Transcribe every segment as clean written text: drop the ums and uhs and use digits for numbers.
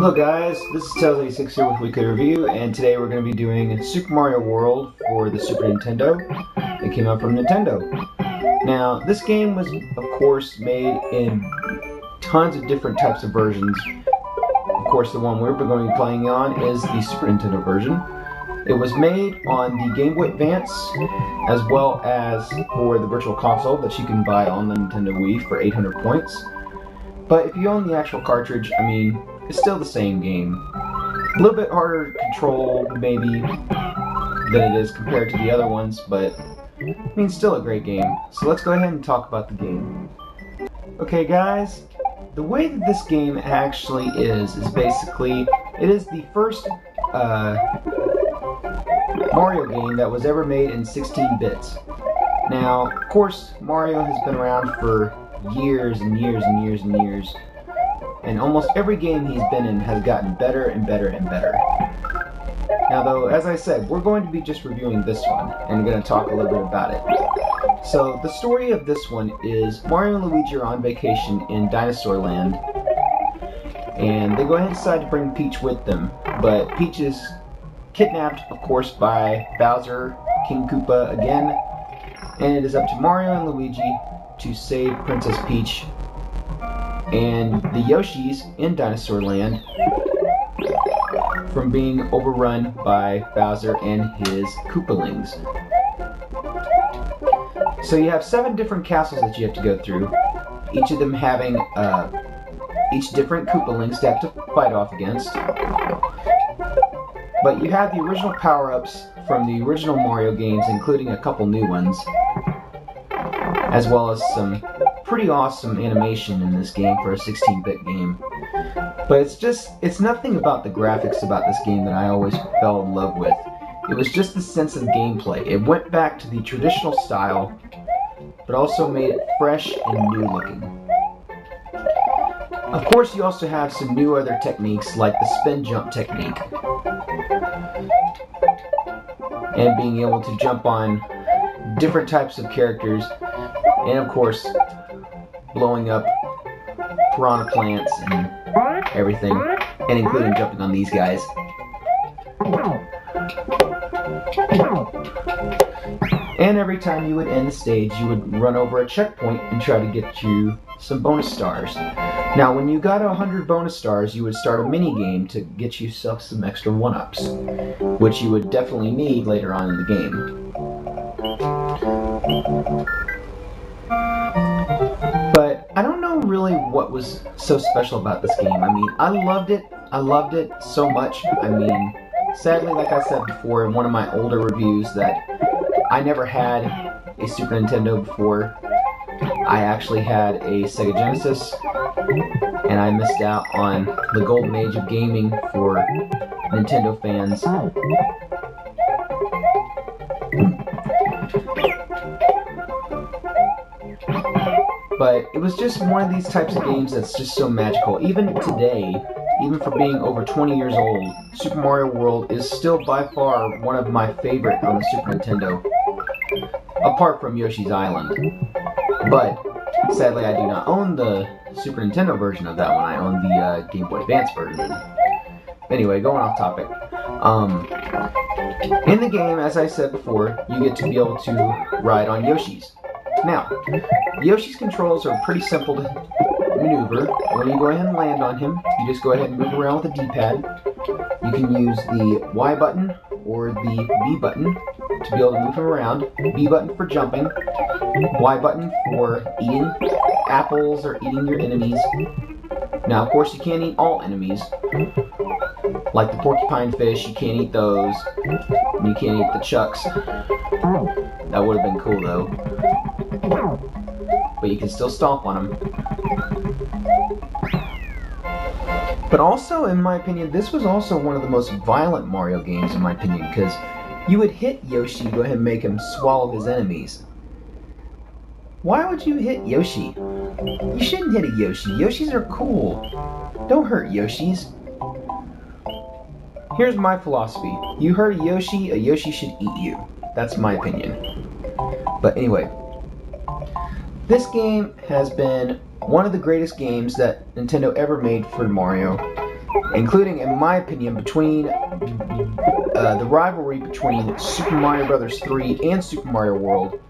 Hello guys, this is Tails86 here with Wii-kly Review, and today we're going to be doing Super Mario World for the Super Nintendo. It came out from Nintendo. Now, this game was, of course, made in tons of different types of versions. Of course, the one we're going to be playing on is the Super Nintendo version. It was made on the Game Boy Advance, as well as for the Virtual Console that you can buy on the Nintendo Wii for 800 points. But if you own the actual cartridge, I mean, it's still the same game. A little bit harder to control, maybe, than it is compared to the other ones, but, I mean, still a great game. So let's go ahead and talk about the game. Okay guys, the way that this game actually is basically, it is the first Mario game that was ever made in 16 bits. Now, of course, Mario has been around for years and years and years and years, and almost every game he's been in has gotten better and better and better. Now though, as I said, we're going to be just reviewing this one, and I'm going to talk a little bit about it. So, the story of this one is Mario and Luigi are on vacation in Dinosaur Land, and they go ahead and decide to bring Peach with them, but Peach is kidnapped, of course, by Bowser, King Koopa again, and it is up to Mario and Luigi to save Princess Peach and the Yoshis in Dinosaur Land from being overrun by Bowser and his Koopalings. So you have 7 different castles that you have to go through, each of them having each different Koopalings to have to fight off against. But you have the original power-ups from the original Mario games, including a couple new ones, as well as some pretty awesome animation in this game for a 16-bit game. But it's nothing about the graphics about this game that I always fell in love with. It was just the sense of gameplay. It went back to the traditional style, but also made it fresh and new looking. Of course, you also have some new other techniques like the spin jump technique, and being able to jump on different types of characters, and of course blowing up piranha plants and everything, and including jumping on these guys. And every time you would end the stage, you would run over a checkpoint and try to get you some bonus stars. Now, when you got 100 bonus stars, you would start a mini game to get yourself some extra 1-ups, which you would definitely need later on in the game. But I don't know really what was so special about this game. I mean, I loved it so much. I mean, sadly, like I said before in one of my older reviews, that I never had a Super Nintendo before. I actually had a Sega Genesis, and I missed out on the golden age of gaming for Nintendo fans. But it was just one of these types of games that's just so magical. Even today, even for being over 20 years old, Super Mario World is still by far one of my favorite on the Super Nintendo, apart from Yoshi's Island. But sadly, I do not own the Super Nintendo version of that one. I own the Game Boy Advance version. Anyway, going off topic. In the game, as I said before, you get to be able to ride on Yoshis. Now, Yoshi's controls are pretty simple to maneuver. When you go ahead and land on him, you just go ahead and move around with the D-pad. You can use the Y button or the B button to be able to move him around. B button for jumping, Y button for eating apples or eating your enemies. Now, of course, you can't eat all enemies. Like the porcupine fish, you can't eat those. And you can't eat the chucks. That would have been cool, though. But you can still stomp on them. But also, in my opinion, this was also one of the most violent Mario games, in my opinion, because you would hit Yoshi to go ahead and make him swallow his enemies. Why would you hit Yoshi? You shouldn't hit a Yoshi. Yoshis are cool. Don't hurt Yoshis. Here's my philosophy. You hurt a Yoshi should eat you. That's my opinion. But anyway, this game has been one of the greatest games that Nintendo ever made for Mario. including, in my opinion, between the rivalry between Super Mario Bros. 3 and Super Mario World.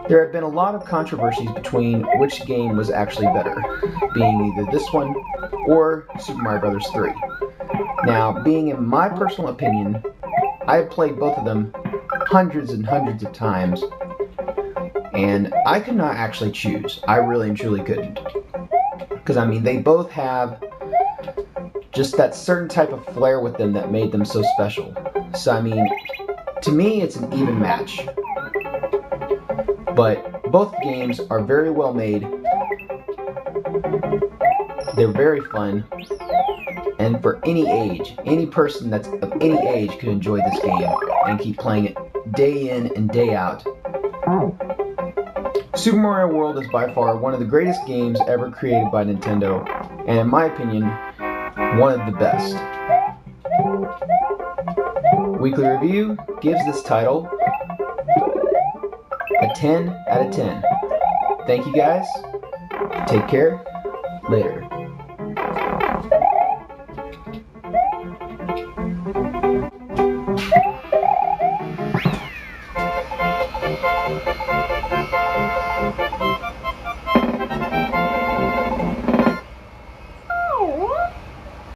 There have been a lot of controversies between which game was actually better, being either this one or Super Mario Bros. 3. Now, being in my personal opinion, I have played both of them hundreds and hundreds of times, and I could not actually choose. I really and truly couldn't. Because, I mean, they both have just that certain type of flair with them that made them so special. So, I mean, to me, it's an even match. But both games are very well made. They're very fun. And for any age, any person that's of any age could enjoy this game and keep playing it day in and day out. Super Mario World is by far one of the greatest games ever created by Nintendo, and in my opinion, one of the best. Weekly Review gives this title a 10 out of 10. Thank you guys. Take care. Later.